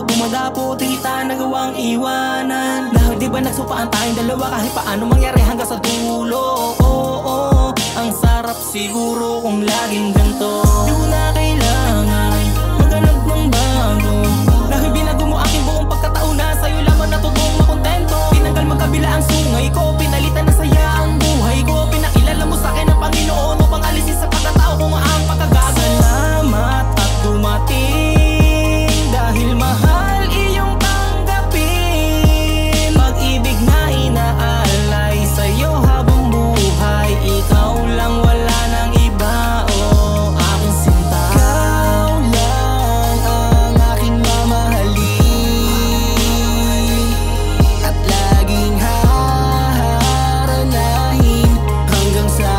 dumadapo, di kita nagawang iwanan. Dahil di ba nagsupaan tayong dalawa kahit paano mangyari hanggang sa dulo. Oo, ang sarap siguro kung laging ganto. Di ko na kailangan maghanap ng bago, dahil binago mo aking buong pagkataon na sa'yo lamang natutong makontento. Tinanggal magkabila ang sungay ko, pinalitan na saya ang buhay ko. Pinakilala mo sa'kin ang Panginoon upang alisin sa pagkatao kung ang pagkagago. Salamat at dumating, dahil mahal iyong tanggapin. Pag-ibig na inaalay sa'yo habang buhay, ikaw lang, wala nang iba, oh aking sinta. Ikaw lang ang aking mamahalin at laging haharanahin hanggang sa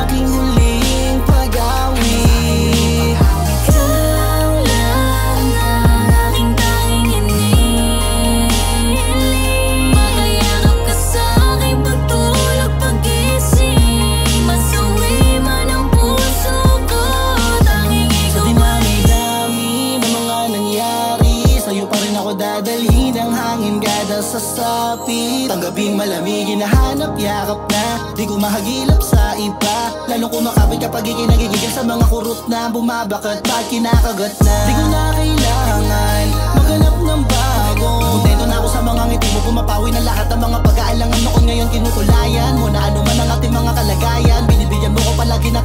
aking huling pag-awi. Ikaw lang ang aking tanging hinihiling. Makayakap ka sa'king pagtulog, pag-gising, masawi man ang puso ko, tanging Sa ikaw dinami-dami ng mga nangyari, sa'yo pa rin ako dadalhin ang hangin gada sa sapit. Tanggaping malamig, hinahanap yakap na di ko mahagilap sa iba. Lalo kumakapit kapag ikinagigigil sa mga kurot na bumabakat, ba't kinakagat na. Di ko na kailangan maghanap ng bago. Kontento na ako sa mga ngiti mo, pumapawi na lahat ng mga pag-aalangan noon. Ngayon kinukulayan mo na ano man ang ating mga kalagayan. Binibigyan mo ko palagi na